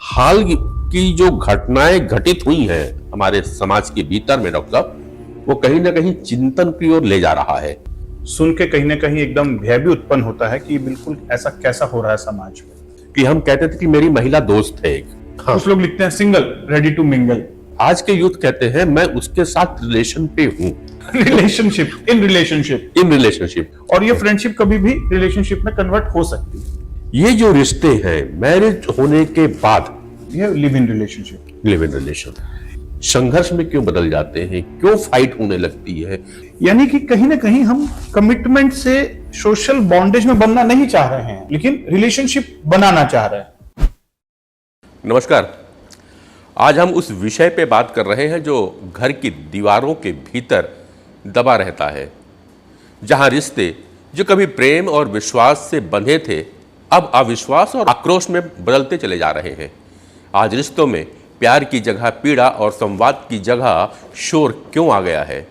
हाल की जो घटनाएं घटित हुई हैं हमारे समाज के भीतर में डॉक्टर साहब, वो कहीं ना कहीं चिंतन की ओर ले जा रहा है। सुन के कहीं ना कहीं एकदम भय भी उत्पन्न होता है कि बिल्कुल ऐसा कैसा हो रहा है समाज में। कि हम कहते थे कि मेरी महिला दोस्त है एक, हाँ। कुछ लोग लिखते हैं सिंगल रेडी टू मिंगल। आज के यूथ कहते हैं मैं उसके साथ रिलेशन पे हूँ। रिलेशनशिप इन रिलेशनशिप और ये फ्रेंडशिप कभी भी रिलेशनशिप में कन्वर्ट हो सकती है। ये जो रिश्ते हैं मैरिज होने के बाद, ये लिव इन रिलेशन संघर्ष में क्यों बदल जाते हैं, क्यों फाइट होने लगती है? यानी कि कहीं ना कहीं हम कमिटमेंट से सोशल बॉन्डेज में बनना नहीं चाह रहे हैं, लेकिन रिलेशनशिप बनाना चाह रहे हैं। नमस्कार, आज हम उस विषय पे बात कर रहे हैं जो घर की दीवारों के भीतर दबा रहता है, जहां रिश्ते जो कभी प्रेम और विश्वास से बंधे थे अब अविश्वास और आक्रोश में बदलते चले जा रहे हैं। आज रिश्तों में प्यार की जगह पीड़ा और संवाद की जगह शोर क्यों आ गया है?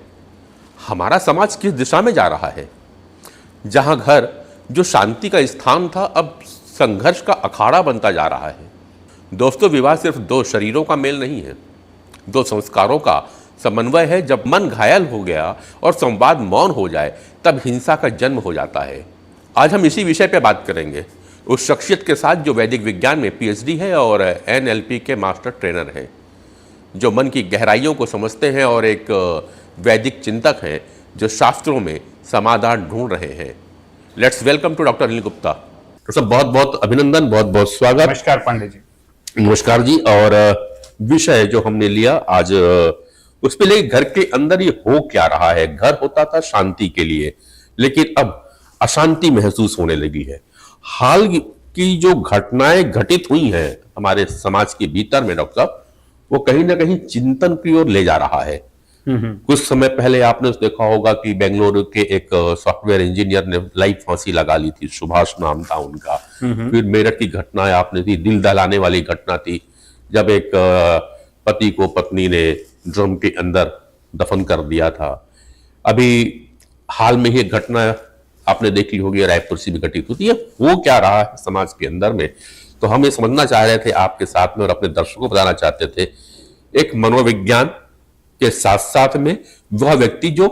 हमारा समाज किस दिशा में जा रहा है? जहां घर जो शांति का स्थान था अब संघर्ष का अखाड़ा बनता जा रहा है। दोस्तों, विवाह सिर्फ दो शरीरों का मेल नहीं है, दो संस्कारों का समन्वय है। जब मन घायल हो गया और संवाद मौन हो जाए तब हिंसा का जन्म हो जाता है। आज हम इसी विषय पर बात करेंगे उस शख्सियत के साथ जो वैदिक विज्ञान में पीएचडी है और एनएलपी के मास्टर ट्रेनर हैं, जो मन की गहराइयों को समझते हैं और एक वैदिक चिंतक हैं जो शास्त्रों में समाधान ढूंढ रहे हैं। Let's welcome to doctor Anil Gupta. तो सब बहुत बहुत अभिनंदन, बहुत बहुत स्वागत। नमस्कार पांडे जी। नमस्कार जी। और विषय जो हमने लिया आज उस पे लेके घर के अंदर ये हो क्या रहा है। घर होता था शांति के लिए, लेकिन अब अशांति महसूस होने लगी है। हाल की जो घटनाएं घटित हुई हैं हमारे समाज के भीतर में डॉक्टर साहब, वो कहीं ना कहीं चिंतन की ओर ले जा रहा है। कुछ समय पहले आपने देखा होगा कि बेंगलुरु के एक सॉफ्टवेयर इंजीनियर ने लाइव फांसी लगा ली थी, सुभाष नाम था उनका। फिर मेरठ की घटना आपने थी, दिल दहलाने वाली घटना थी, जब एक पति को पत्नी ने ड्रम के अंदर दफन कर दिया था। अभी हाल में ही एक घटना आपने देखी होगी, रायपुर से भी घटित होती है। वो क्या रहा है समाज के अंदर में, तो हम ये समझना चाह रहे थे आपके साथ में और अपने दर्शकों को बताना चाहते थे। एक मनोविज्ञान के साथ साथ में वह व्यक्ति जो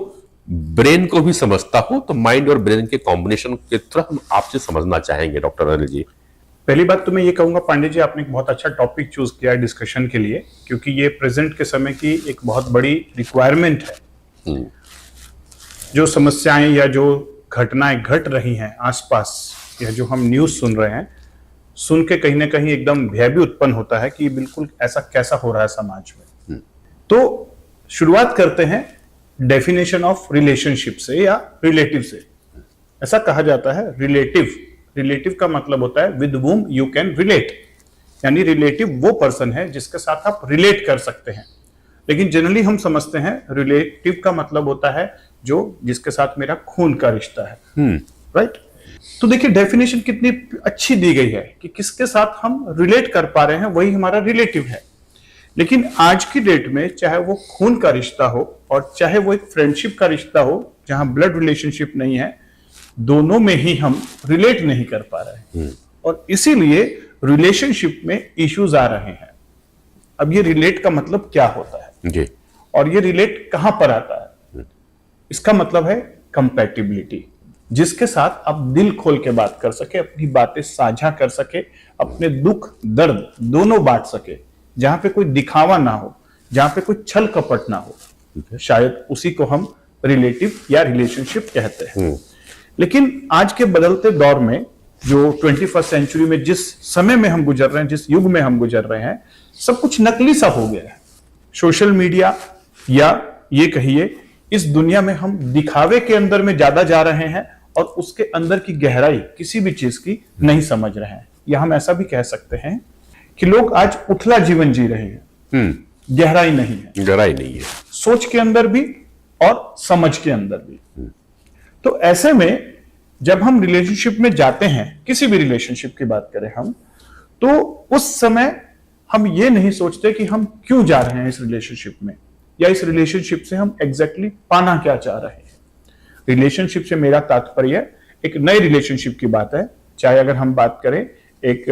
ब्रेन को भी समझता हो, तो माइंड और ब्रेन के कॉम्बिनेशन के थ्रू हम आपसे समझना चाहेंगे डॉक्टर अनिल जी। पहली बात तो मैं ये कहूंगा पांडे जी, आपने एक बहुत अच्छा टॉपिक चूज किया है डिस्कशन के लिए, क्योंकि ये प्रेजेंट के समय की एक बहुत बड़ी रिक्वायरमेंट है। जो समस्याएं या जो घटनाएं घट रही हैं आसपास, या जो हम न्यूज सुन रहे हैं, सुन के कहीं ना कहीं एकदम भय भी उत्पन्न होता है कि बिल्कुल ऐसा कैसा हो रहा है समाज में। तो शुरुआत करते हैं डेफिनेशन ऑफ रिलेशनशिप से या रिलेटिव से। ऐसा कहा जाता है रिलेटिव का मतलब होता है विद वूम यू कैन रिलेट, यानी रिलेटिव वो पर्सन है जिसके साथ आप रिलेट कर सकते हैं। लेकिन जनरली हम समझते हैं रिलेटिव का मतलब होता है जो जिसके साथ मेरा खून का रिश्ता है, राइट। तो देखिए डेफिनेशन कितनी अच्छी दी गई है कि किसके साथ हम रिलेट कर पा रहे हैं वही हमारा रिलेटिव है। लेकिन आज की डेट में चाहे वो खून का रिश्ता हो और चाहे वो एक फ्रेंडशिप का रिश्ता हो जहां ब्लड रिलेशनशिप नहीं है, दोनों में ही हम रिलेट नहीं कर पा रहे हैं और इसीलिए रिलेशनशिप में इश्यूज आ रहे हैं। अब ये रिलेट का मतलब क्या होता है जी, और ये रिलेट कहां पर आता है? इसका मतलब है कंपैटिबिलिटी, जिसके साथ आप दिल खोल के बात कर सके, अपनी बातें साझा कर सके, अपने दुख दर्द दोनों बांट सके, जहां पे कोई दिखावा ना हो, जहां पे कोई छल कपट ना हो। शायद उसी को हम रिलेटिव या रिलेशनशिप कहते हैं। लेकिन आज के बदलते दौर में जो 21st सेंचुरी में जिस समय में हम गुजर रहे हैं, जिस युग में हम गुजर रहे हैं, सब कुछ नकली सा हो गया है। सोशल मीडिया या ये कहिए इस दुनिया में हम दिखावे के अंदर में ज्यादा जा रहे हैं और उसके अंदर की गहराई किसी भी चीज की नहीं समझ रहे हैं। या हम ऐसा भी कह सकते हैं कि लोग आज उथला जीवन जी रहे हैं, गहराई नहीं है, सोच के अंदर भी और समझ के अंदर भी। तो ऐसे में जब हम रिलेशनशिप में जाते हैं, किसी भी रिलेशनशिप की बात करें हम, तो उस समय हम ये नहीं सोचते कि हम क्यों जा रहे हैं इस रिलेशनशिप में, या इस रिलेशनशिप से हम एग्जैक्टली पाना क्या चाह रहे हैं। रिलेशनशिप से मेरा तात्पर्य एक नए रिलेशनशिप की बात है। चाहे अगर हम बात करें एक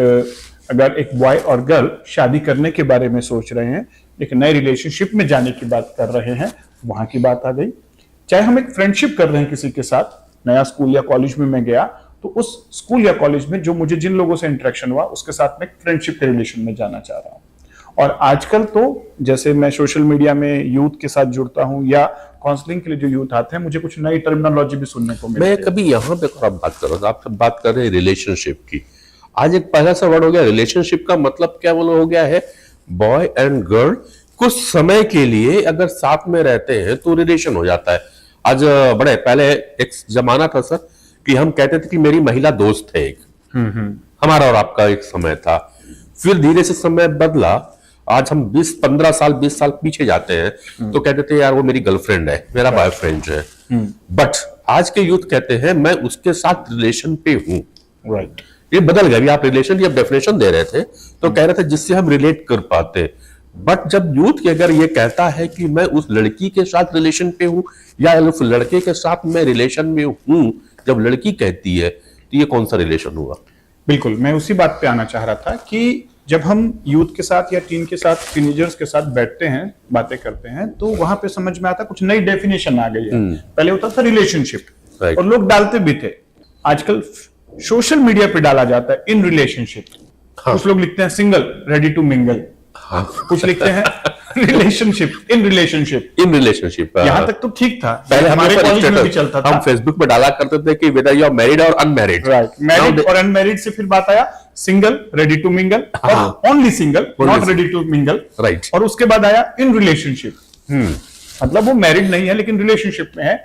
अगर एक बॉय और गर्ल शादी करने के बारे में सोच रहे हैं, एक नए रिलेशनशिप में जाने की बात कर रहे हैं, वहां की बात आ गई। चाहे हम एक फ्रेंडशिप कर रहे हैं किसी के साथ, नया स्कूल या कॉलेज में मैं गया तो उस स्कूल या कॉलेज में जो मुझे जिन लोगों से इंटरेक्शन हुआ उसके साथ में फ्रेंडशिप के रिलेशन में जाना चाह रहा हूं। और आजकल तो जैसे मैं सोशल मीडिया में यूथ के साथ जुड़ता हूं या काउंसलिंग के लिए जो यूथ आते हैं, मुझे कुछ नई टर्मिनोलॉजी भी सुनने को मिलती है। मैं कभी यहाँ पे आप बात कर रहा था, आप सब बात कर रहे हैं रिलेशनशिप की। आज एक पहला सा वर्ड हो गया रिलेशनशिप का मतलब क्या बोलो हो गया है, बॉय एंड गर्ल कुछ समय के लिए अगर साथ में रहते हैं तो रिलेशन हो जाता है। आज बड़े पहले एक जमाना था सर कि हम कहते थे कि मेरी महिला दोस्त है एक, हमारा और आपका एक समय था। फिर धीरे से समय बदला, आज हम 20-15 साल 20 साल पीछे जाते हैं तो कहते थे यार वो मेरी गर्लफ्रेंड है, मेरा बॉयफ्रेंड है। बट आज के यूथ कहते हैं मैं उसके साथ रिलेशन पे हूं। राइट, ये बदल गया। अभी आप रिलेशन की डेफिनेशन दे रहे थे तो कह रहे थे जिससे हम रिलेट कर पाते। बट जब यूथ अगर ये कहता है कि मैं उस लड़की के साथ रिलेशन पे हूं या उस लड़के के साथ मैं रिलेशन में हूं, जब लड़की कहती है तो ये कौन सा रिलेशन हुआ? बिल्कुल, मैं उसी बात पे आना चाह रहा था कि जब हम यूथ के साथ या टीन के साथ, टीनेजर्स के साथ बैठते हैं, बातें करते हैं, तो वहां पे समझ में आता कुछ नई डेफिनेशन आ गई है। पहले होता था रिलेशनशिप, Right. और लोग डालते भी थे। आजकल सोशल मीडिया पे डाला जाता है इन रिलेशनशिप। कुछ लोग लिखते हैं सिंगल रेडी टू मिंगल, कुछ लिखते हैं relationship in relationship. In relationship यहां तक तो ठीक था, पहले हमारे हमारे कॉलेज में भी चलता था। हम फेसबुक पे डाला करते थे कि वेदर यू आर मैरिड और अनमैरिड। राइट, मैरिड और अनमैरिड से फिर बात आया सिंगल रेडी टू मिंगल और only single not ready to mingle. Right, और उसके बाद आया इन रिलेशनशिप, मतलब वो मैरिड नहीं है लेकिन रिलेशनशिप में है।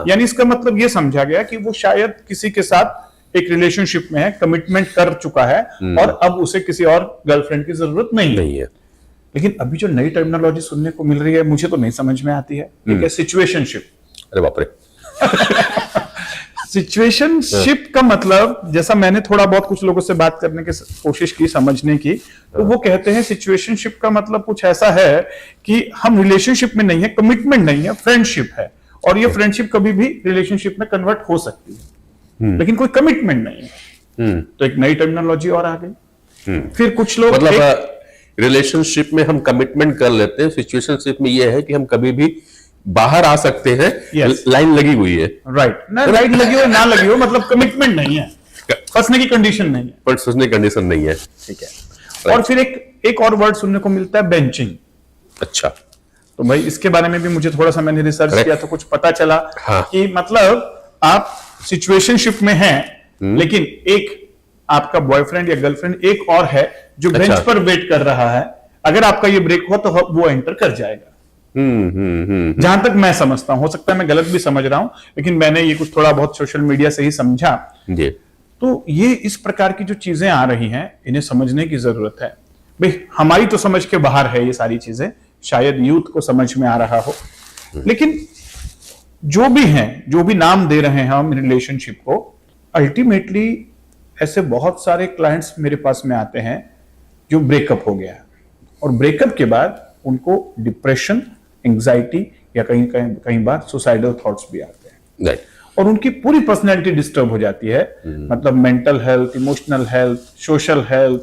यानी इसका मतलब ये समझा गया कि वो शायद किसी के साथ एक रिलेशनशिप में है, कमिटमेंट कर चुका है और अब उसे किसी और गर्लफ्रेंड की जरूरत नहीं है। लेकिन अभी जो नई टर्मिनोलॉजी सुनने को मिल रही है मुझे तो नहीं समझ में आती है। एक है सिचुएशनशिप। अरे बाप रे। सिचुएशनशिप का मतलब, जैसा मैंने थोड़ा बहुत कुछ लोगों से बात करने की कोशिश की, समझने की, तो वो कहते हैं सिचुएशनशिप का मतलब कुछ ऐसा है कि हम रिलेशनशिप में नहीं है, कमिटमेंट नहीं है, फ्रेंडशिप है, और ये फ्रेंडशिप कभी भी रिलेशनशिप में कन्वर्ट हो सकती है, लेकिन कोई कमिटमेंट नहीं है। तो एक नई टर्मिनोलॉजी और आ गई। फिर कुछ लोग मतलब रिलेशनशिप में हम कमिटमेंट कर लेते हैं, सिचुएशनशिप में ये है कि हम कभी भी बाहर आ सकते हैं। Yes. लाइन लगी हुई है। राइट, ना राइट लगी हो ना लगी हो, मतलब कमिटमेंट नहीं है, फंसने की कंडीशन नहीं है, पर सोचने कंडीशन नहीं है। ठीक है। और फिर एक और वर्ड सुनने को मिलता है बेंचिंग। अच्छा, तो भाई इसके बारे में भी मुझे थोड़ा सा मैंने रिसर्च किया तो कुछ पता चला कि मतलब आप सिचुएशनशिप में हैं लेकिन एक आपका बॉयफ्रेंड या गर्लफ्रेंड एक और है जो बेंच पर वेट कर रहा है। अगर आपका ये ब्रेक हो तो वो एंटर कर जाएगा। जहां तक मैं समझता हूं, हो सकता है मैं गलत भी समझ रहा हूं, लेकिन मैंने ये कुछ थोड़ा बहुत सोशल मीडिया से ही समझा। तो ये इस प्रकार की जो चीजें आ रही हैं इन्हें समझने की जरूरत है। भाई हमारी तो समझ के बाहर है ये सारी चीजें, शायद यूथ को समझ में आ रहा हो, लेकिन जो भी हैं, जो भी नाम दे रहे हैं हम रिलेशनशिप को, अल्टीमेटली ऐसे बहुत सारे क्लाइंट्स मेरे पास में आते हैं जो ब्रेकअप हो गया है और ब्रेकअप के बाद उनको डिप्रेशन, एंजाइटी या कहीं बार सुसाइडल थॉट्स भी आते हैं और उनकी पूरी पर्सनैलिटी डिस्टर्ब हो जाती है। मतलब mental health, emotional health, social health,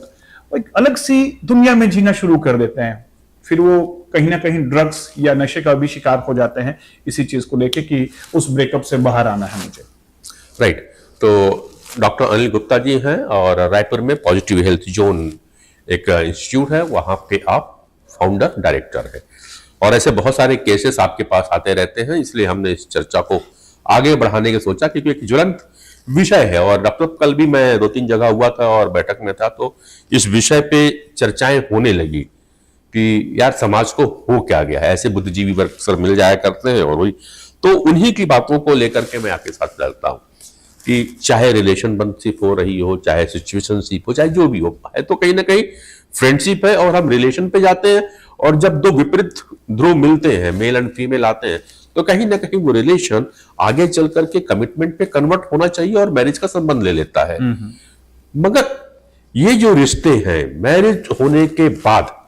एक अलग सी दुनिया में जीना शुरू कर देते हैं। फिर वो कहीं ना कहीं ड्रग्स या नशे का भी शिकार हो जाते हैं इसी चीज को लेके कि उस ब्रेकअप से बाहर आना है मुझे। राइट। तो डॉक्टर अनिल गुप्ता जी हैं और रायपुर में पॉजिटिव हेल्थ जोन एक इंस्टीट्यूट है, वहां पे आप फाउंडर डायरेक्टर है और ऐसे बहुत सारे केसेस आपके पास आते रहते हैं। इसलिए हमने इस चर्चा को आगे बढ़ाने की सोचा क्योंकि एक ज्वलंत विषय है। और डॉक्टर कल भी मैं 2-3 जगह हुआ था और बैठक में था तो इस विषय पे चर्चाएं होने लगी कि यार समाज को हो क्या गया है। ऐसे बुद्धिजीवी वर्ग सर मिल जाया करते हैं और वही तो उन्हीं की बातों को लेकर के मैं आपके साथ चलता हूँ कि चाहे रिलेशनशिप हो रही हो, चाहे सिचुएशनशिप हो, चाहे जो भी हो, है तो कहीं ना कहीं फ्रेंडशिप है और हम रिलेशन पे जाते हैं। और जब दो विपरीत ध्रुव मिलते हैं, मेल एंड फीमेल आते हैं, तो कहीं ना कहीं वो रिलेशन आगे चल करके कमिटमेंट पे कन्वर्ट होना चाहिए और मैरिज का संबंध ले लेता है। मगर ये जो रिश्ते हैं मैरिज होने के बाद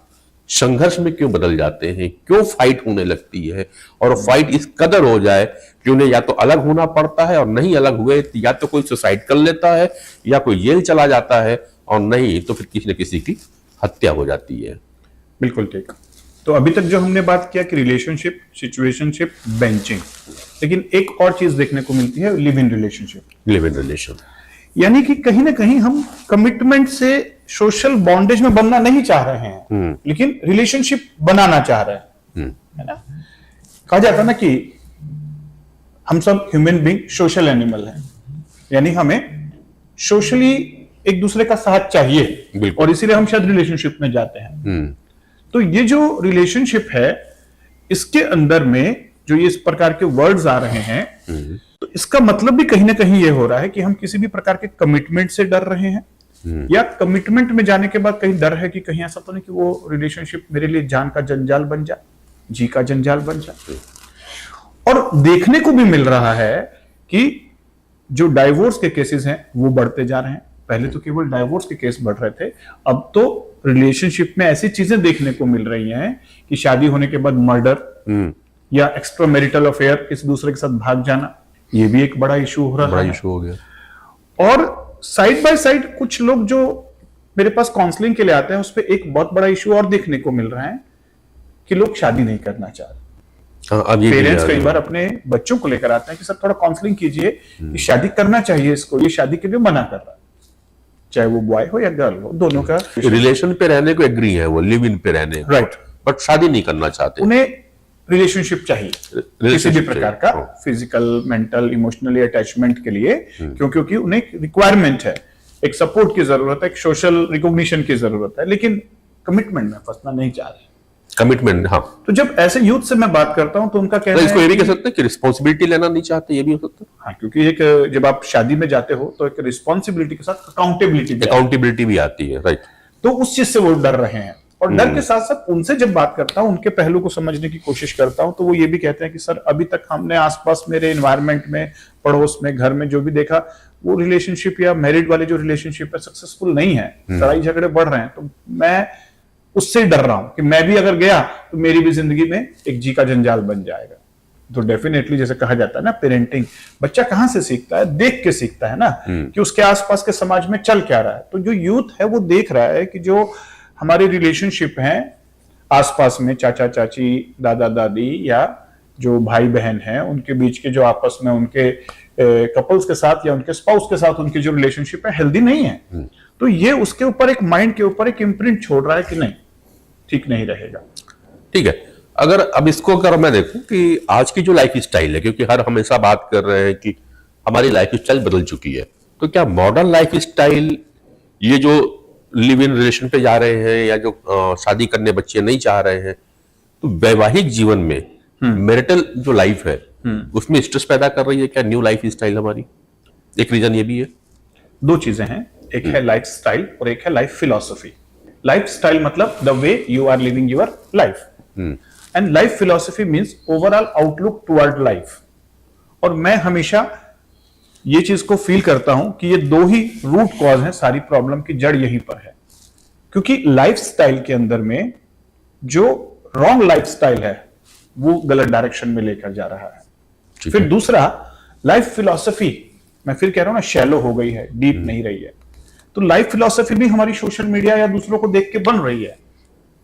संघर्ष में क्यों बदल जाते हैं, क्यों फाइट होने लगती है और फाइट इस कदर हो जाए कि उन्हें या तो अलग होना पड़ता है और नहीं अलग हुए या तो कोई सुसाइड कर लेता है या कोई जेल चला जाता है और नहीं तो फिर किसी न किसी की हत्या हो जाती है। बिल्कुल ठीक। तो अभी तक जो हमने बात किया कि रिलेशनशिप, सिचुएशनशिप, बेंचिंग, लेकिन एक और चीज देखने को मिलती है, live in relationship. Live in relation यानी कि कहीं ना कहीं हम कमिटमेंट से सोशल बॉन्डेज में बनना नहीं चाह रहे हैं, लेकिन रिलेशनशिप बनाना चाह रहे हैं, है ना। कहा जाता है ना कि हम सब ह्यूमन बीइंग सोशल एनिमल हैं, यानी हमें सोशली एक दूसरे का साथ चाहिए और इसीलिए हम शायद रिलेशनशिप में जाते हैं। तो ये जो रिलेशनशिप है, इसके अंदर में जो ये इस प्रकार के वर्ड्स आ रहे हैं, तो इसका मतलब भी कहीं ना कहीं ये हो रहा है कि हम किसी भी प्रकार के कमिटमेंट से डर रहे हैं, या कमिटमेंट में जाने के बाद कहीं डर है कि कहीं ऐसा तो नहीं कि वो रिलेशनशिप मेरे लिए जान का जंजाल बन जाए, जी का जंजाल बन जाए। और देखने को भी मिल रहा है कि जो डाइवोर्स के केसेस हैं वो बढ़ते जा रहे हैं। पहले तो केवल डाइवोर्स के केस बढ़ रहे थे, अब तो रिलेशनशिप में ऐसी चीजें देखने को मिल रही हैं कि शादी होने के बाद मर्डर या एक्स्ट्रा मैरिटल अफेयर, किसी दूसरे के साथ भाग जाना, ये भी एक बड़ा इशू हो रहा है। इशू हो गया। और साइड बाय साइड कुछ लोग जो मेरे पास काउंसलिंग के लिए आते हैं, उस पर एक बहुत बड़ा इशू और देखने को मिल रहा है कि लोग शादी नहीं करना चाह रहे। पेरेंट्स कई बार अपने बच्चों को लेकर आते हैं कि सर थोड़ा काउंसलिंग कीजिए कि शादी करना चाहिए इसको, ये शादी के लिए मना कर रहा है, चाहे वो बॉय हो या गर्ल हो, दोनों का रिलेशन पे रहने को एग्री है, वो लिव इन पे रहने, राइट, बट शादी नहीं करना चाहते। उन्हें रिलेशनशिप चाहिए किसी भी प्रकार का, फिजिकल, मेंटल, इमोशनली अटैचमेंट के लिए, क्योंकि उन्हें एक रिक्वायरमेंट है, एक सपोर्ट की जरूरत है, एक सोशल रिकॉग्निशन की जरूरत है, लेकिन कमिटमेंट में फंसना नहीं चाह रहे। कमिटमेंट, हाँ। तो जब ऐसे यूथ से मैं बात करता हूं तो उनका कहना है, इसको ये भी कह सकते हैं कि रिस्पॉन्सिबिलिटी लेना नहीं चाहते, ये भी हो सकता है। हाँ, क्योंकि एक जब आप शादी में जाते हो तो एक रिस्पॉन्सिबिलिटी के साथ अकाउंटेबिलिटी भी आती है, राइट। तो उस चीज से वो डर रहे हैं, और डर के साथ साथ उनसे जब बात करता हूं, उनके पहलू को समझने की कोशिश करता हूं, तो वो ये भी कहते हैं कि सर अभी तक हमने आसपास मेरे एनवायरनमेंट में, पड़ोस में, घर में जो भी देखा, वो रिलेशनशिप या मैरिड वाले जो रिलेशनशिप है सक्सेसफुल नहीं है, लड़ाई झगड़े बढ़ रहे हैं, तो मैं उससे डर रहा हूं कि मैं भी अगर गया तो मेरी भी जिंदगी में एक जी का जंजाल बन जाएगा। तो डेफिनेटली जैसे कहा जाता है ना, पेरेंटिंग बच्चा कहां से सीखता है, देख के सीखता है ना, कि उसके आसपास के समाज में चल क्या रहा है। तो जो यूथ है वो देख रहा है कि जो हमारे रिलेशनशिप हैं आसपास में, चाचा चाची, दादा दादी, या जो भाई बहन हैं, उनके बीच के जो आपस में उनके कपल्स के साथ या उनके स्पाउस के साथ उनकी जो रिलेशनशिप है, हेल्दी नहीं है। तो ये उसके ऊपर एक माइंड के ऊपर एक इम्प्रिंट छोड़ रहा है कि नहीं, ठीक नहीं रहेगा। ठीक है, अगर अब इसको अगर मैं देखूं कि आज की जो लाइफ स्टाइल है, क्योंकि हर हमेशा बात कर रहे हैं कि हमारी लाइफ स्टाइल बदल चुकी है, तो क्या मॉडर्न लाइफ स्टाइल, ये जो लिव इन रिलेशन पे जा रहे हैं या जो शादी करने बच्चे नहीं चाह रहे हैं, तो वैवाहिक जीवन में मैरिटल जो लाइफ है उसमें स्ट्रेस पैदा कर रही है क्या न्यू लाइफ स्टाइल हमारी? एक रीजन ये भी है। दो चीजें हैं, एक है लाइफ स्टाइल और एक है लाइफ फिलॉसफी। लाइफ स्टाइल मतलब the way you are living your life, and life philosophy means overall outlook toward life. और मैं हमेशा ये चीज को फील करता हूं कि ये दो ही रूट कॉज हैं, सारी प्रॉब्लम की जड़ यहीं पर है। क्योंकि लाइफ स्टाइल के अंदर में जो रॉन्ग लाइफ स्टाइल है वो गलत डायरेक्शन में लेकर जा रहा है। फिर दूसरा, लाइफ फिलॉसफी, मैं फिर कह रहा हूं ना, शैलो हो गई है, डीप नहीं रही है। तो लाइफ फिलॉसफी भी हमारी सोशल मीडिया या दूसरों को देख के बन रही है,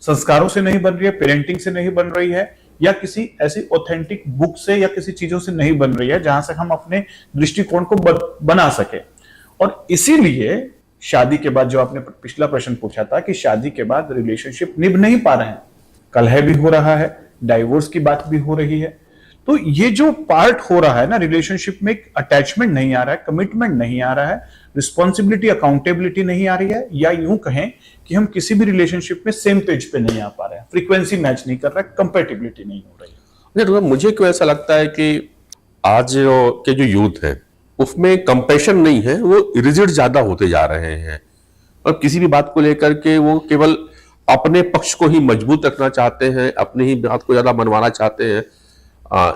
संस्कारों से नहीं बन रही है, पेरेंटिंग से नहीं बन रही है, या किसी ऐसी ऑथेंटिक बुक से या किसी चीजों से नहीं बन रही है जहां से हम अपने दृष्टिकोण को बना सके। और इसीलिए शादी के बाद, जो आपने पिछला प्रश्न पूछा था कि शादी के बाद रिलेशनशिप निभ नहीं पा रहे हैं, कलह भी हो रहा है, डाइवोर्स की बात भी हो रही है। तो ये जो पार्ट हो रहा है ना, रिलेशनशिप में एक अटैचमेंट नहीं आ रहा है, कमिटमेंट नहीं आ रहा है, रिस्पॉन्सिबिलिटी, अकाउंटेबिलिटी नहीं आ रही है, या यूं कहें कि हम किसी भी रिलेशनशिप में सेम पेज पे नहीं आ पा रहे हैं, फ्रीक्वेंसी मैच नहीं कर रहा है, कंपेटिबिलिटी नहीं हो रही है। मुझे क्यों ऐसा लगता है कि आज के जो यूथ है उसमें कंपैशन नहीं है, वो रिजिड ज्यादा होते जा रहे हैं, और किसी भी बात को लेकर के वो केवल अपने पक्ष को ही मजबूत रखना चाहते हैं, अपनी ही बात को ज्यादा मनवाना चाहते हैं।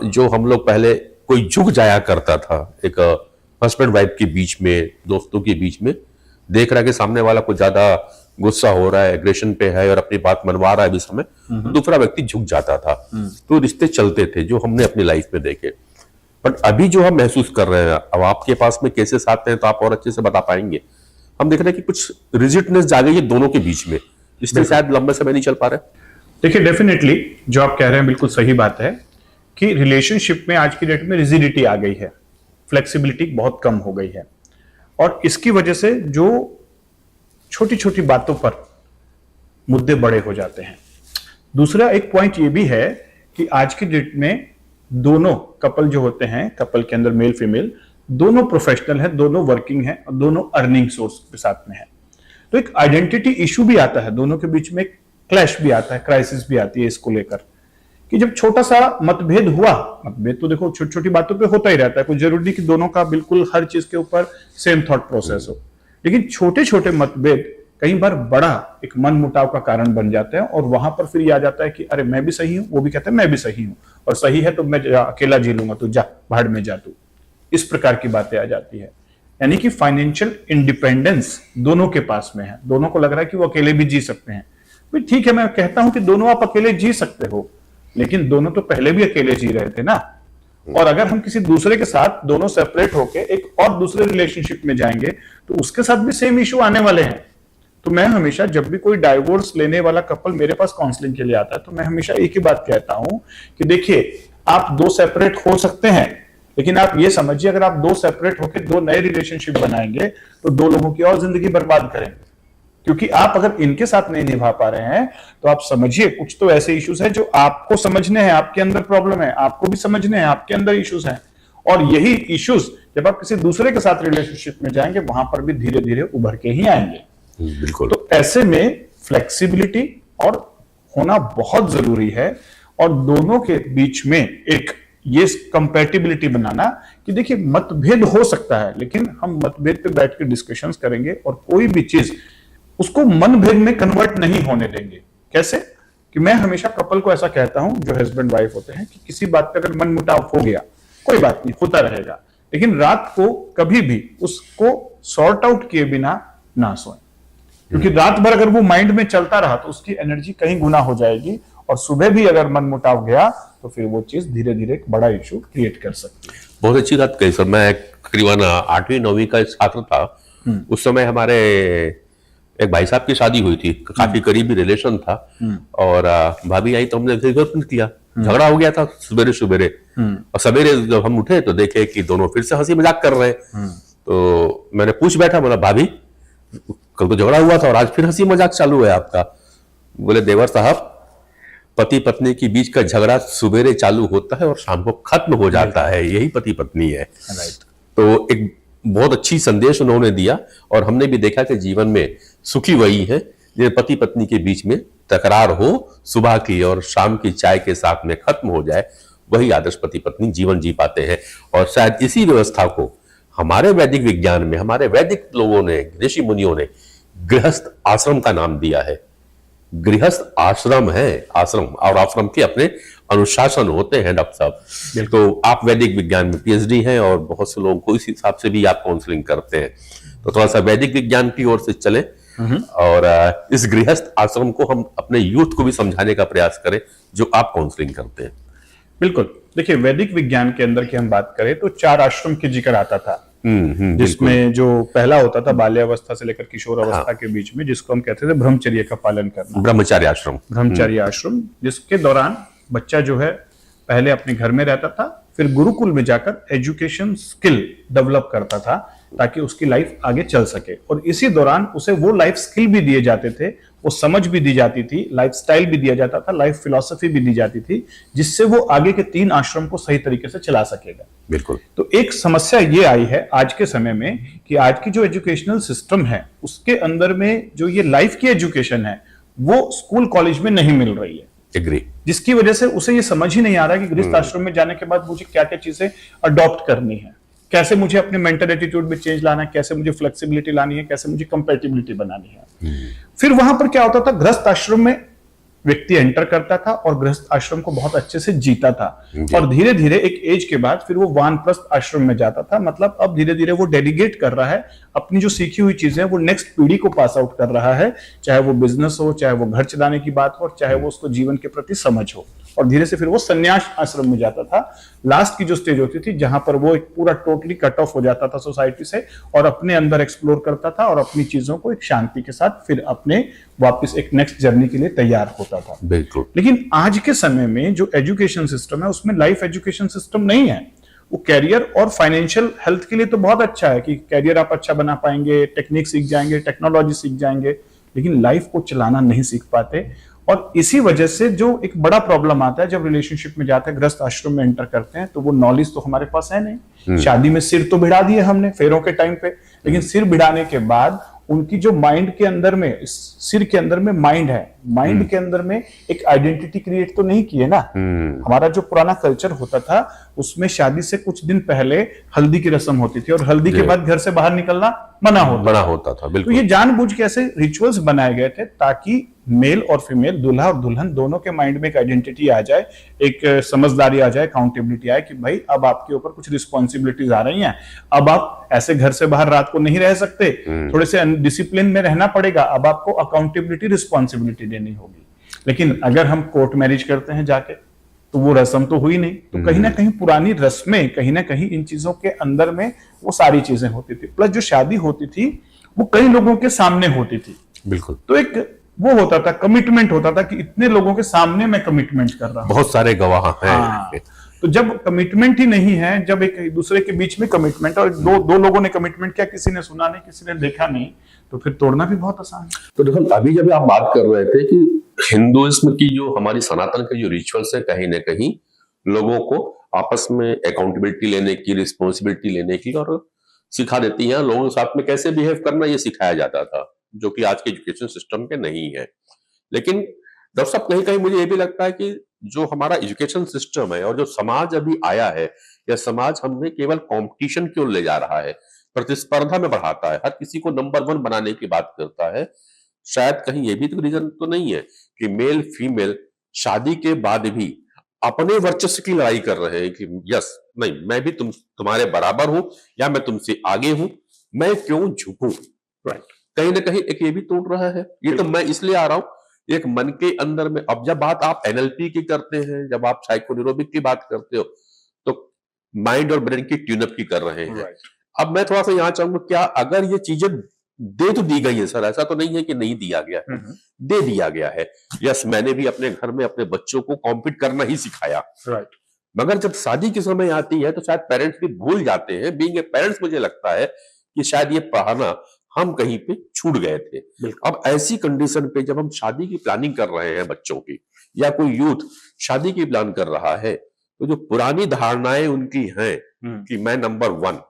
जो हम लोग पहले कोई झुक जाया करता था, एक हस्बैंड वाइफ के बीच में, दोस्तों के बीच में, देख रहा है कि सामने वाला कुछ ज्यादा गुस्सा हो रहा है, एग्रेशन पे है और अपनी बात मनवा रहा है भी समय, दूसरा व्यक्ति झुक जाता था, तो रिश्ते चलते थे, जो हमने अपनी लाइफ में देखे। बट अभी जो हम महसूस कर रहे हैं, अब आपके पास में केसेस आते हैं तो आप और अच्छे से बता पाएंगे, हम देख रहे हैं कि कुछ रिजिडनेस जा गई है दोनों के बीच में, इसलिए शायद लंबे समय नहीं चल पा रहे। देखिए, डेफिनेटली जो आप कह रहे हैं बिल्कुल सही बात है कि रिलेशनशिप में आज की डेट में रिजिडिटी आ गई है, फ्लेक्सिबिलिटी बहुत कम हो गई है, और इसकी वजह से जो छोटी छोटी बातों पर मुद्दे बड़े हो जाते हैं। दूसरा एक पॉइंट ये भी है कि आज की डेट में दोनों कपल जो होते हैं, कपल के अंदर मेल फीमेल दोनों प्रोफेशनल हैं, दोनों वर्किंग हैं और दोनों अर्निंग सोर्स के साथ में है, तो एक आइडेंटिटी इशू भी आता है, दोनों के बीच में क्लैश भी आता है, क्राइसिस भी आती है इसको लेकर कि जब छोटा सा मतभेद हुआ, मतभेद तो देखो छोटी छोटी बातों पे होता ही रहता है, कोई जरूरी नहीं कि दोनों का बिल्कुल हर चीज के ऊपर सेम थॉट प्रोसेस हो, लेकिन छोटे छोटे मतभेद कई बार बड़ा एक मन मुटाव का कारण बन जाते हैं, और वहां पर फिर ये आ जाता है कि अरे मैं भी सही हूं, वो भी कहते हैं मैं भी सही हूं, और सही है तो मैं अकेला जी लूंगा, तो जा भाड़ में जा तू, इस प्रकार की बातें आ जाती है। यानी कि फाइनेंशियल इंडिपेंडेंस दोनों के पास में है, दोनों को लग रहा है कि वो अकेले भी जी सकते हैं। भाई ठीक है, मैं कहता हूं कि दोनों आप अकेले जी सकते हो, लेकिन दोनों तो पहले भी अकेले जी रहे थे ना, और अगर हम किसी दूसरे के साथ दोनों सेपरेट होके एक और दूसरे रिलेशनशिप में जाएंगे तो उसके साथ भी सेम इशू आने वाले हैं। तो मैं हमेशा जब भी कोई डाइवोर्स लेने वाला कपल मेरे पास काउंसलिंग के लिए आता है तो मैं हमेशा एक ही बात कहता हूं कि देखिए, आप दो सेपरेट हो सकते हैं, लेकिन आप ये समझिए अगर आप दो सेपरेट होकर दो नए रिलेशनशिप बनाएंगे तो दो लोगों की और जिंदगी बर्बाद करेंगे, क्योंकि आप अगर इनके साथ नहीं निभा पा रहे हैं तो आप समझिए कुछ तो ऐसे इश्यूज हैं जो आपको समझने हैं, आपके अंदर प्रॉब्लम है, आपको भी समझने हैं, आपके अंदर इश्यूज हैं, और यही इश्यूज जब आप किसी दूसरे के साथ रिलेशनशिप में जाएंगे वहां पर भी धीरे धीरे उभर के ही आएंगे। बिल्कुल। तो ऐसे में फ्लेक्सिबिलिटी और होना बहुत जरूरी है, और दोनों के बीच में एक ये कंपैटिबिलिटी बनाना कि देखिए मतभेद हो सकता है, लेकिन हम मतभेद पे बैठ के डिस्कशंस करेंगे और कोई भी चीज उसको मनभेद में कन्वर्ट नहीं होने देंगे। कैसे कि मैं हमेशा कपल को ऐसा कहता हूं जो हस्बैंड वाइफ होते हैं कि किसी बात पे अगर मन मुटाव हो गया, कोई बात नहीं, होता रहेगा, लेकिन रात को कभी भी उसको सॉर्ट आउट किए बिना ना सोएं, क्योंकि रात भर अगर वो माइंड में चलता रहा तो उसकी एनर्जी कहीं गुना हो जाएगी, और सुबह भी अगर मन मुटाव गया तो फिर वो चीज धीरे धीरे एक बड़ा इशू क्रिएट कर सकती है। बहुत अच्छी बात कही सर। मैं करीबन 8वीं 9वीं का छात्र था, उस समय हमारे एक भाई साहब की शादी हुई थी, काफी करीबी रिलेशन था, और भाभी आई तो हमने फिंगर किया, झगड़ा हो गया था सवेरे सवेरे, और सवेरे जब हम उठे तो देखे कि दोनों फिर से हंसी मजाक कर रहे हैं। तो मैंने पूछ बैठा, बोला भाभी कल तो झगड़ा हुआ था और आज फिर हंसी मजाक चालू है आपका? बोले देवर साहब, पति पत्नी के बीच का झगड़ा सवेरे चालू होता है और शाम को खत्म हो जाता है, यही पति पत्नी है। तो एक बहुत अच्छी संदेश उन्होंने दिया, और हमने भी देखा कि जीवन में सुखी वही है जिन्हें पति पत्नी के बीच में तकरार हो सुबह की और शाम की चाय के साथ में खत्म हो जाए, वही आदर्श पति पत्नी जीवन जी पाते हैं। और शायद इसी व्यवस्था को हमारे वैदिक विज्ञान में, हमारे वैदिक लोगों ने, ऋषि मुनियों ने गृहस्थ आश्रम का नाम दिया है। गृहस्थ आश्रम है, आश्रम, और आश्रम के अपने अनुशासन होते हैं डॉक्टर साहब। तो आप वैदिक विज्ञान में पीएचडी हैं और बहुत से लोगों को इस हिसाब से भी आप काउंसलिंग करते हैं, तो थोड़ा सा वैदिक विज्ञान की ओर से चलें और इस गृहस्थ आश्रम को हम अपने यूथ को भी समझाने का प्रयास करें जो आप काउंसलिंग करते हैं। बिल्कुल, देखिए वैदिक विज्ञान के अंदर की हम बात करें तो 4 आश्रम की जिक्र आता था, जिसमें जो पहला होता था बाल्यावस्था से लेकर किशोर अवस्था के बीच में, जिसको हम कहते थे ब्रह्मचर्य का पालन करना, ब्रह्मचार्य आश्रम। ब्रह्मचार्य आश्रम, जिसके दौरान बच्चा जो है पहले अपने घर में रहता था, फिर गुरुकुल में जाकर एजुकेशन स्किल डेवलप करता था ताकि उसकी लाइफ आगे चल सके, और इसी दौरान उसे वो लाइफ स्किल भी दिए जाते थे, वो समझ भी दी जाती थी, लाइफ स्टाइल भी दिया जाता था, लाइफ फिलॉसफी भी दी जाती थी, जिससे वो आगे के 3 आश्रम को सही तरीके से चला सकेगा। बिल्कुल। तो एक समस्या ये आई है आज के समय में कि आज की जो एजुकेशनल सिस्टम है उसके अंदर में जो ये लाइफ की एजुकेशन है वो स्कूल कॉलेज में नहीं मिल रही है। एग्री। जिसकी वजह से उसे ये समझ ही नहीं आ रहा कि गृहस्थ आश्रम में जाने के बाद मुझे क्या क्या चीजें अडॉप्ट करनी है, कैसे मुझे अपने मेंटल एटीट्यूड में चेंज लाना है, कैसे मुझे फ्लेक्सिबिलिटी लानी है, कैसे मुझे कंपैटिबिलिटी बनानी है। फिर वहां पर क्या होता था, गृहस्थ आश्रम में व्यक्ति एंटर करता था और गृहस्थ आश्रम को बहुत अच्छे से जीता था, और धीरे धीरे एक एज के बाद फिर वो वानप्रस्थ आश्रम में जाता था। मतलब अब धीरे धीरे वो डेलीगेट कर रहा है अपनी जो सीखी हुई चीजें, वो नेक्स्ट पीढ़ी को पास आउट कर रहा है, चाहे वो बिजनेस हो, चाहे वो घर चलाने की बात हो, चाहे वो उसको जीवन के प्रति समझ हो। और धीरे से फिर वो संन्यास आश्रम में जाता था। लास्ट की जो स्टेज होती थी जहां पर वो एक पूरा टोटली कट ऑफ हो जाता था सोसाइटी से और अपने अंदर एक्सप्लोर करता था और अपनी चीजों को एक शांति के साथ फिर अपने वापस एक नेक्स्ट जर्नी के लिए तैयार होता था। बिल्कुल। लेकिन आज के समय में जो एजुकेशन सिस्टम है उसमें लाइफ एजुकेशन सिस्टम नहीं है। वो कैरियर और फाइनेंशियल हेल्थ के लिए तो बहुत अच्छा है कि कैरियर आप अच्छा बना पाएंगे, टेक्निक सीख जाएंगे, टेक्नोलॉजी सीख जाएंगे, लेकिन लाइफ को चलाना नहीं सीख पाते। और इसी वजह से जो एक बड़ा प्रॉब्लम आता है जब रिलेशनशिप में जाते हैं, गृहस्थ आश्रम में एंटर करते हैं, तो वो नॉलेज तो हमारे पास है नहीं। शादी में सिर तो भिड़ा दिए हमने फेरों के टाइम पे, लेकिन सिर भिड़ाने के बाद उनकी जो माइंड के अंदर में, सिर के अंदर में माइंड है, माइंड के अंदर में एक आइडेंटिटी क्रिएट तो नहीं की है ना। हमारा जो पुराना कल्चर होता था उसमें शादी से कुछ दिन पहले हल्दी की रस्म होती थी और हल्दी के बाद घर से बाहर निकलना मना होता था। बिल्कुल। तो ये जानबूझ के ऐसे रिचुअल्स बनाए गए थे ताकि मेल और फीमेल, दूल्हा और दुल्हन दोनों के माइंड में एक आइडेंटिटी आ जाए, एक समझदारी आ जाए, अकाउंटेबिलिटी आए कि भाई अब आपके ऊपर कुछ रिस्पॉन्सिबिलिटीज आ रही हैं, अब आप ऐसे घर से बाहर रात को नहीं रह सकते, थोड़े से डिसिप्लिन में रहना पड़ेगा, अब आपको अकाउंटेबिलिटी, रिस्पॉन्सिबिलिटी देनी होगी। लेकिन अगर हम कोर्ट मैरिज करते हैं जाके तो वो रस्म तो हुई नहीं। तो कहीं ना कहीं पुरानी रस्में, कहीं ना कहीं इन चीजों के अंदर में वो सारी चीजें होती थी। प्लस जो शादी होती थी वो कई लोगों के सामने होती थी। बिल्कुल। तो एक वो होता था, कमिटमेंट होता था कि इतने लोगों के सामने मैं कमिटमेंट कर रहा हूं, बहुत सारे गवाह हैं। हाँ। तो जब कमिटमेंट ही नहीं है, जब एक दूसरे के बीच में कमिटमेंट, और दो लोगों ने कमिटमेंट किया, किसी ने सुना नहीं, किसी ने देखा नहीं, तो फिर तोड़ना भी बहुत आसान है। तो देखो, अभी जब आप बात कर रहे थे कि हिंदुइज्म की जो हमारी सनातन के जो रिचुअल्स है कहीं ना कहीं लोगों को आपस में अकाउंटेबिलिटी लेने की, रिस्पॉन्सिबिलिटी लेने की और सिखा देती हैं, लोगों के साथ में कैसे बिहेव करना ये सिखाया जाता था, जो कि आज के एजुकेशन सिस्टम के नहीं है। लेकिन डॉक्टर साहब, कहीं कहीं मुझे ये भी लगता है कि जो हमारा एजुकेशन सिस्टम है और जो समाज अभी आया है, यह समाज हमें केवल कंपटीशन की ओर ले जा रहा है, प्रतिस्पर्धा में बढ़ाता है, हर किसी को नंबर 1 बनाने की बात करता है। शायद कहीं ये भी तो रीजन तो नहीं है कि मेल फीमेल शादी के बाद भी अपने वर्चस्व की लड़ाई कर रहे हैं कि यस, नहीं, मैं भी तुम्हारे बराबर हूं या मैं तुमसे आगे हूं, मैं क्यों झुकूं। राइट। कहीं ना कहीं एक ये भी तोड़ रहा है। ये तो मैं इसलिए आ रहा हूं एक मन के अंदर में। अब जब बात आप एनएलपी की करते हैं, जब आप साइकोन्यूरोबिक की बात करते हो, तो माइंड और ब्रेन की ट्यूनअप की कर रहे हैं। अब मैं थोड़ा सा यहां चाहूंगा, क्या अगर ये चीजें दे तो दी गई है सर, ऐसा तो नहीं है कि नहीं दिया गया है, दे दिया गया है। यस, मैंने भी अपने घर में अपने बच्चों को कॉम्पीट करना ही सिखाया। राइट। मगर जब शादी के समय आती है तो शायद पेरेंट्स भी भूल जाते हैं। बीइंग ए पेरेंट्स मुझे लगता है कि शायद ये पढ़ाना हम कहीं पे छूट गए थे। अब ऐसी कंडीशन पे जब हम शादी की प्लानिंग कर रहे हैं बच्चों की, या कोई यूथ शादी की प्लान कर रहा है, तो जो पुरानी धारणाएं उनकी हैं कि मैं नंबर 1,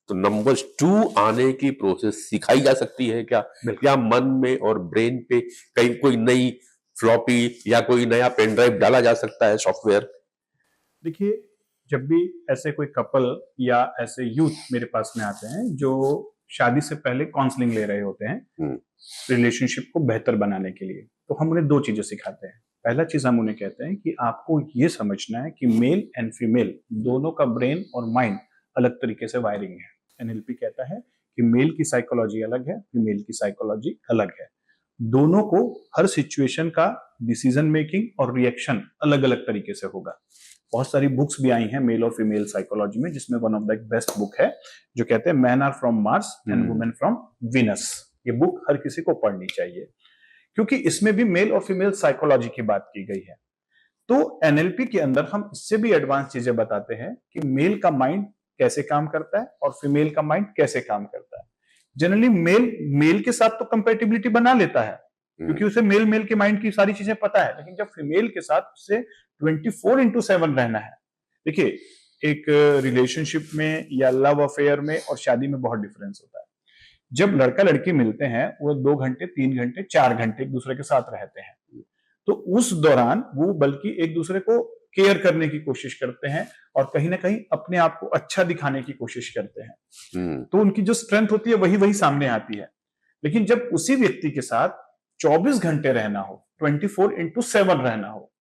तो नंबर 2 आने की प्रोसेस सिखाई जा सकती है क्या? क्या मन में और ब्रेन पे कहीं कोई नई फ्लॉपी या कोई नया पेन ड्राइव डाला जा सकता है, सॉफ्टवेयर? देखिए, जब भी ऐसे कोई कपल या ऐसे यूथ मेरे पास में आते हैं जो शादी से पहले काउंसलिंग ले रहे होते हैं रिलेशनशिप को बेहतर बनाने के लिए, तो हम उन्हें 2 चीजें सिखाते हैं। पहला चीज हम उन्हें कहते हैं कि आपको ये समझना है कि मेल एंड फीमेल दोनों का ब्रेन और माइंड अलग तरीके से वायरिंग है। एनएलपी कहता है कि मेल की साइकोलॉजी अलग है, फीमेल की साइकोलॉजी अलग है। दोनों को हर सिचुएशन का डिसीजन मेकिंग और रिएक्शन अलग अलग तरीके से होगा। बहुत सारी बुक्स भी आई हैं मेल और फीमेल साइकोलॉजी में, जिसमें one of the best book है जो कहते हैं man are from Mars and women from Venus. ये बुक हर किसी को पढ़नी चाहिए क्योंकि इसमें भी मेल और फीमेल साइकोलॉजी की बात की गई है। तो एनएलपी के अंदर हम इससे भी एडवांस चीजें बताते हैं कि मेल का माइंड कैसे काम करता है और फीमेल का माइंड कैसे काम करता है। जनरली मेल के साथ तो कंपेटिबिलिटी बना लेता है क्योंकि उसे मेल के माइंड की सारी चीजें पता है, लेकिन जब फीमेल के साथ उसे 24/7 रहना है। देखिए, एक रिलेशनशिप में या लव अफेयर में और शादी में बहुत डिफरेंस होता है। जब लड़का लड़की मिलते हैं वो 2 घंटे, 3 घंटे, 4 घंटे एक दूसरे के साथ रहते हैं, तो उस दौरान वो बल्कि एक दूसरे को केयर करने की कोशिश करते हैं और कहीं ना कहीं अपने आप को अच्छा दिखाने की कोशिश करते हैं। तो उनकी जो स्ट्रेंथ होती है वही सामने आती है। लेकिन जब उसी व्यक्ति के साथ 24 घंटे रहना हो, 24/7 रहना हो,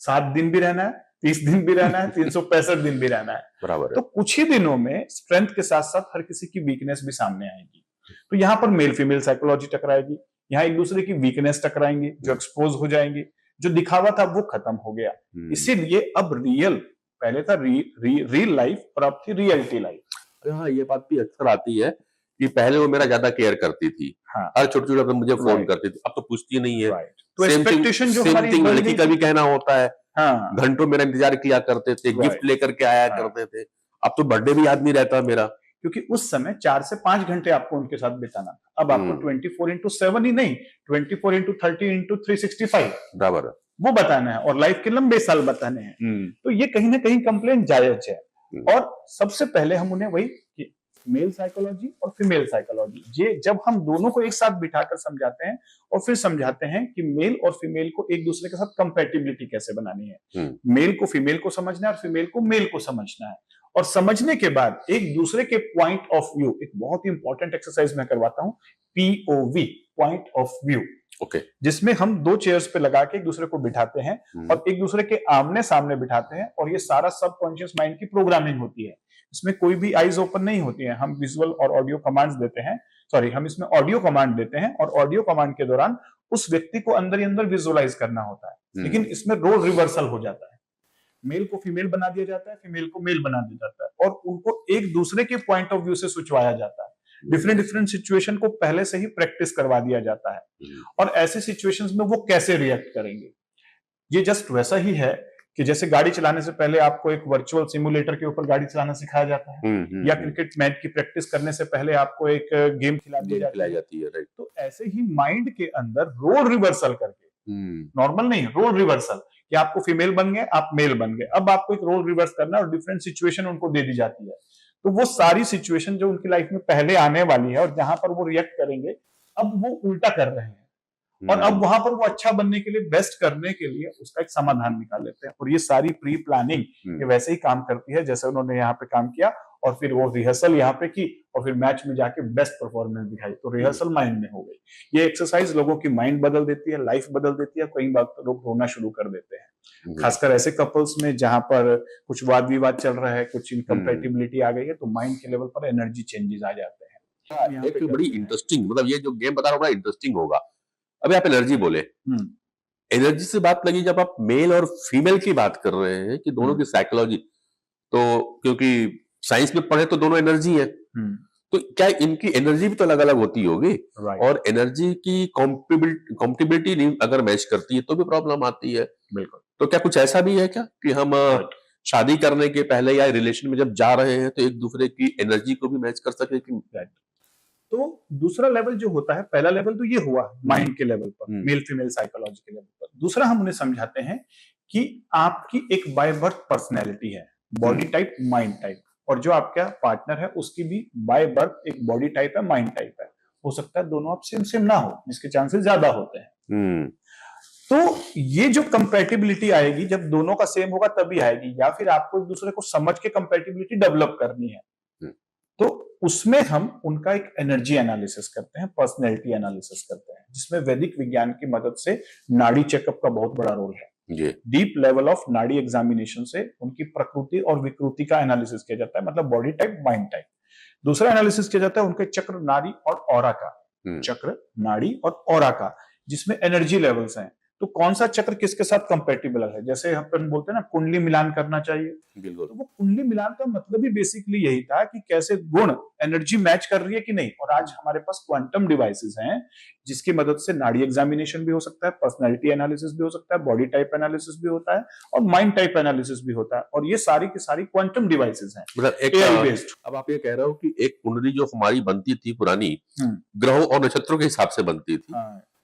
7 दिन भी रहना है, 30 दिन भी रहना है, 365 दिन भी रहना है, बराबर है। तो कुछ ही दिनों में स्ट्रेंथ के साथ साथ हर किसी की वीकनेस भी सामने आएगी। तो यहां पर मेल फीमेल साइकोलॉजी टकराएगी, यहां एक दूसरे की वीकनेस टकराएंगी जो एक्सपोज हो जाएंगी। जो दिखावा था वो खत्म हो गया। इसीलिए अब रियल, पहले था रियल लाइफ और अब थी रियलिटी लाइफ। हाँ, ये बात भी अक्सर आती है कि पहले वो मेरा ज्यादा केयर करती थी, हाँ, हर छोटे छोटे मुझे फोन Right. करती थी, अब तो पूछती नहीं है। राइट। तो एक्सपेक्टेशन जो हमारी सेम थिंग बढ़ लड़की गई का थी। भी कहना होता है, हाँ, घंटों मेरा इंतजार किया करते थे, Right. गिफ्ट लेकर के आया हाँ। करते थे, अब तो बर्थडे भी याद नहीं रहता मेरा। क्योंकि उस समय 4 से 5 घंटे आपको उनके साथ बिताना था। अब आपको 24/7 ही नहीं, 24/30/365 बराबर है। वो बताना है और लाइफ के लंबे साल बताने हैं। तो ये कहीं ना कहीं कंप्लेंट जायज है। और सबसे पहले हम उन्हें वही मेल साइकोलॉजी और फीमेल साइकोलॉजी, ये जब हम दोनों को एक साथ बिठाकर समझाते हैं और फिर समझाते हैं कि मेल और फीमेल को एक दूसरे के साथ कंपैटिबिलिटी कैसे बनानी है, मेल को फीमेल को समझना है और फीमेल को मेल को समझना है, और समझने के बाद एक दूसरे के पॉइंट ऑफ व्यू, एक बहुत ही इंपॉर्टेंट एक्सरसाइज मैं करवाता हूं, POV, point of view, okay, जिसमें हम 2 चेयर्स पे लगा के एक दूसरे को बिठाते हैं और एक दूसरे के आमने सामने बिठाते हैं, और ये सारा सबकॉन्शियस माइंड की प्रोग्रामिंग होती है। इसमें कोई भी आईज ओपन नहीं होती है, हम विजुअल और ऑडियो कमांड्स देते हैं, सॉरी हम इसमें ऑडियो कमांड देते हैं और ऑडियो कमांड के दौरान उस व्यक्ति को अंदर ही अंदर विजुअलाइज करना होता है। लेकिन इसमें रोल रिवर्सल हो जाता है, मेल को फीमेल बना दिया जाता है, फीमेल को मेल बना दिया जाता है, और उनको एक दूसरे के पॉइंट ऑफ व्यू से सोचवाया जाता है। डिफरेंट डिफरेंट सिचुएशन को पहले से ही प्रैक्टिस करवा दिया जाता है और ऐसे सिचुएशंस में वो कैसे रिएक्ट करेंगे। ये जस्ट वैसा ही है कि जैसे गाड़ी चलाने से पहले आपको एक वर्चुअल सिमुलेटर के ऊपर गाड़ी चलाना सिखाया जाता है, या क्रिकेट मैच की प्रैक्टिस करने से पहले आपको एक गेम खिला दी जाती है। राइट। तो ऐसे ही माइंड के अंदर रोल रिवर्सल करके, नॉर्मल नहीं, रोल रिवर्सल, कि आपको फीमेल बन गए, आप मेल बन गए, अब आपको एक रोल रिवर्स करना है और डिफरेंट सिचुएशन उनको दे दी जाती है। तो वो सारी सिचुएशन जो उनकी लाइफ में पहले आने वाली है और जहां पर वो रिएक्ट करेंगे, अब वो उल्टा कर रहे हैं, और अब वहां पर वो अच्छा बनने के लिए, बेस्ट करने के लिए उसका एक समाधान निकाल लेते हैं। और ये सारी प्री प्लानिंग ये वैसे ही काम करती है जैसे उन्होंने यहाँ पे काम किया, और फिर वो रिहर्सल यहाँ पे की और फिर मैच में जाके बेस्ट परफॉर्मेंस दिखाई, तो रिहर्सल माइंड में हो गई। ये एक्सरसाइज लोगों की माइंड बदल देती है, लाइफ बदल देती है, कई बार तो लोग रोना शुरू कर देते हैं, खासकर ऐसे कपल्स में जहां पर कुछ वाद विवाद चल रहा है, कुछ इनकम्पैटिबिलिटी आ गई है, तो माइंड के लेवल पर एनर्जी चेंजेस आ जाते हैं। एक बड़ी इंटरेस्टिंग, मतलब ये जो गेम बता रहा हूँ बड़ा इंटरेस्टिंग होगा। अभी आप एनर्जी बोले, एनर्जी से बात लगी जब आप मेल और फीमेल की बात कर रहे हैं कि दोनों की साइकोलॉजी, तो क्योंकि साइंस में पढ़े तो दोनों एनर्जी है, तो क्या इनकी एनर्जी भी तो अलग अलग होती होगी, और एनर्जी की कॉम्पेटिबिलिटी अगर मैच करती है तो भी प्रॉब्लम आती है। बिल्कुल। तो क्या कुछ ऐसा भी है क्या कि हम शादी करने के पहले या रिलेशन में जब जा रहे हैं तो एक दूसरे की एनर्जी को भी मैच कर सके कि? तो दूसरा लेवल जो होता है, पहला लेवल तो ये हुआ माइंड के लेवल पर, मेल फीमेल साइकोलॉजी के लेवल पर। दूसरा हम उन्हें समझाते हैं कि आपकी एक बाय बर्थ पर्सनैलिटी है, बॉडी टाइप, माइंड टाइप, और जो आपका पार्टनर है उसकी भी बाय बर्थ एक बॉडी टाइप है, माइंड टाइप है। हो सकता है दोनों आप सेम सेम ना हो, जिसके चांसेस ज्यादा होते हैं। तो ये जो कंपैटिबिलिटी आएगी जब दोनों का सेम होगा तभी आएगी, या फिर आपको एक दूसरे को समझ के कंपैटिबिलिटी डेवलप करनी है, तो उसमें हम उनका एक एनर्जी एनालिसिस करते हैं, पर्सनैलिटी एनालिसिस करते हैं, जिसमें वैदिक विज्ञान की मदद से नाड़ी चेकअप का बहुत बड़ा रोल है। डीप लेवल ऑफ नाड़ी एग्जामिनेशन से उनकी प्रकृति और विकृति का एनालिसिस किया जाता है, मतलब बॉडी टाइप, माइंड टाइप। दूसरा एनालिसिस किया जाता है उनके चक्र, नाड़ी और ऑरा का, चक्र, नाड़ी और ऑरा का, जिसमें एनर्जी लेवल्स हैं। तो कौन सा चक्र किसके साथ कंपैटिबल है, जैसे हम बोलते हैं ना कुंडली मिलान करना चाहिए, तो वो कुंडली मिलान का मतलब ही बेसिकली यही था कि कैसे गुण एनर्जी मैच कर रही है कि नहीं। और आज हमारे पास क्वांटम डिवाइसेस हैं जिसकी मदद से नाड़ी एग्जामिनेशन भी हो सकता है, पर्सनैलिटी एनालिसिस भी हो सकता है, बॉडी टाइप एनालिसिस भी होता है और माइंड टाइप एनालिसिस भी होता है, और ये सारी की सारी क्वांटम डिवाइसेस हैं, मतलब AI बेस्ड। अब आप ये कह रहे हो कि एक कुंडली जो हमारी बनती थी पुरानी, ग्रहों और नक्षत्रों के हिसाब से बनती थी,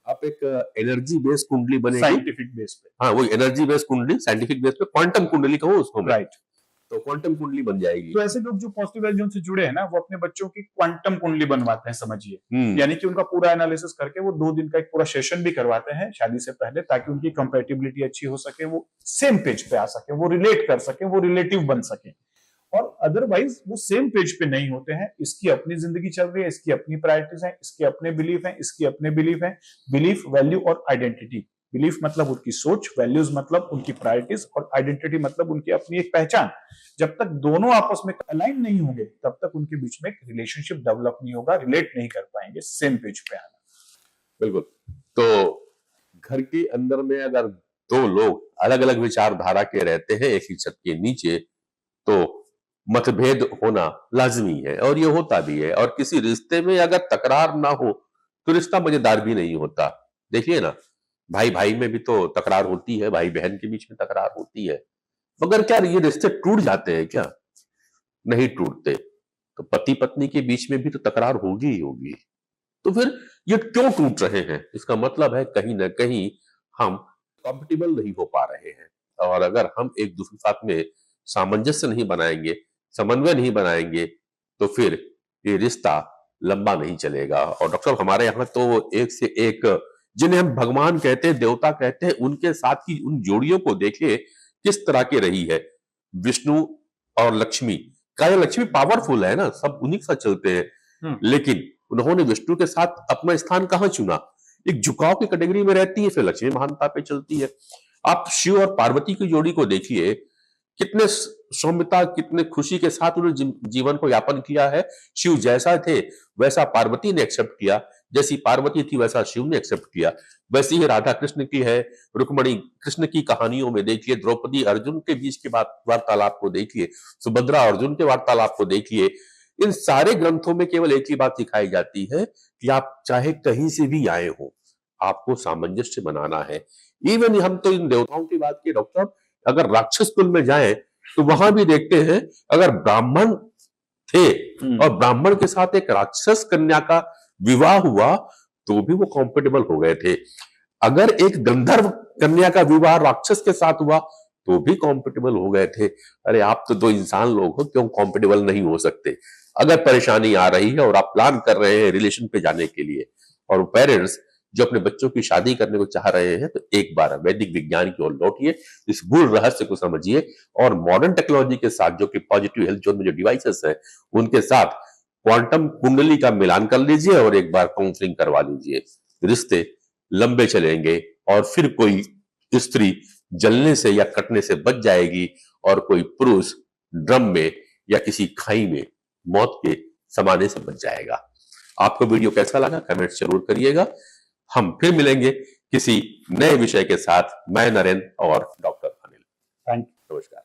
आप एक एनर्जी बेस्ड कुंडली बनेगी, साइंटिफिक बेस पे। हाँ, वो एनर्जी बेस्ड कुंडली, साइंटिफिक बेस पे, क्वांटम कुंडली कहो उसको, राइट। तो क्वांटम कुंडली बन जाएगी। तो ऐसे लोग जो पॉजिटिव एनर्जी से जुड़े हैं ना, वो अपने बच्चों की क्वांटम कुंडली बनवाते हैं, समझिए। यानी कि उनका पूरा एनालिसिस करके वो 2 दिन का एक पूरा सेशन भी करवाते हैं शादी से पहले, ताकि उनकी कंपैटिबिलिटी अच्छी हो सके, वो सेम पेज पे आ सके, वो रिलेट कर सके, वो रिलेटिव बन सके। और अदरवाइज वो सेम पेज पे नहीं होते हैं, इसकी अपनी जिंदगी चल रही है, इसकी अपनी प्रायोरिटीज हैं, इसके अपने बिलीफ हैं, इसकी अपने बिलीफ हैं। बिलीफ, वैल्यू और आइडेंटिटी। बिलीफ मतलब उनकी सोच, वैल्यूज मतलब उनकी प्रायोरिटीज, और आइडेंटिटी मतलब उनकी अपनी एक पहचान। जब तक दोनों आपस में अलाइन नहीं होंगे तब तक उनके बीच में एक रिलेशनशिप डेवलप नहीं होगा, रिलेट नहीं कर पाएंगे सेम पेज पे आना। बिल्कुल। तो घर के अंदर में अगर दो लोग अलग अलग विचारधारा के रहते हैं एक ही छत के नीचे, तो मतभेद होना लाजमी है और ये होता भी है। और किसी रिश्ते में अगर तकरार ना हो तो रिश्ता मजेदार भी नहीं होता। देखिए ना, भाई भाई में भी तो तकरार होती है, भाई बहन के बीच में तकरार होती है, मगर क्या ये रिश्ते टूट जाते हैं क्या? नहीं टूटते। तो पति पत्नी के बीच में भी तो तकरार होगी ही होगी। तो फिर ये क्यों टूट रहे हैं? इसका मतलब है कहीं ना कहीं हम कंफर्टेबल नहीं हो पा रहे हैं। और अगर हम एक दूसरे के साथ में सामंजस्य नहीं बनाएंगे, समन्वय नहीं बनाएंगे, तो फिर ये रिश्ता लंबा नहीं चलेगा। और डॉक्टर साहब, हमारे यहाँ तो एक से एक, जिन्हें हम भगवान कहते हैं, देवता कहते हैं, उनके साथ की उन जोड़ियों को देखिए किस तरह की रही है। विष्णु और लक्ष्मी का, ये लक्ष्मी पावरफुल है ना, सब उन्हीं के साथ चलते हैं, लेकिन उन्होंने विष्णु के साथ अपना स्थान कहां चुना? एक झुकाव की कैटेगरी में रहती है, फिर लक्ष्मी महानता पे चलती है। आप शिव और पार्वती की जोड़ी को देखिए, कितने सौम्यता, कितने खुशी के साथ उन्होंने जीवन को यापन किया है। शिव जैसा थे वैसा पार्वती ने एक्सेप्ट किया, जैसी पार्वती थी वैसा शिव ने एक्सेप्ट किया। वैसी ही राधा कृष्ण की है, रुक्मणी कृष्ण की कहानियों में देखिए, द्रौपदी अर्जुन के बीच के वार्तालाप को देखिए, सुभद्रा अर्जुन के वार्तालाप को देखिए। इन सारे ग्रंथों में केवल एक ही बात सिखाई जाती है कि आप चाहे कहीं से भी आए हो, आपको सामंजस्य बनाना है। इवन हम तो इन देवताओं की बात की डॉक्टर, अगर राक्षस कुल में जाए तो वहां भी देखते हैं, अगर ब्राह्मण थे और ब्राह्मण के साथ एक राक्षस कन्या का विवाह हुआ तो भी वो कंफर्टेबल हो गए थे। अगर एक गंधर्व कन्या का विवाह राक्षस के साथ हुआ तो भी कंफर्टेबल हो गए थे। अरे आप तो दो इंसान लोग हो, क्यों कंफर्टेबल नहीं हो सकते? अगर परेशानी आ रही है और आप प्लान कर रहे हैं रिलेशन पे जाने के लिए, और पेरेंट्स जो अपने बच्चों की शादी करने को चाह रहे हैं, तो एक बार वैदिक विज्ञान की ओर लौटिए, इस गूढ़ रहस्य को समझिए और मॉडर्न टेक्नोलॉजी के साथ, जो कि पॉजिटिव हेल्थ जोन में जो डिवाइसेस है, उनके साथ क्वांटम कुंडली का मिलान कर लीजिए और एक बार काउंसलिंग करवा लीजिए। रिश्ते लंबे चलेंगे और फिर कोई स्त्री जलने से या कटने से बच जाएगी और कोई पुरुष ड्रम में या किसी खाई में मौत के समाने से बच जाएगा। आपको वीडियो कैसा लगा कमेंट जरूर करिएगा। हम फिर मिलेंगे किसी नए विषय के साथ। मैं नरेंद्र और डॉक्टर अनिल। Thank you. नमस्कार।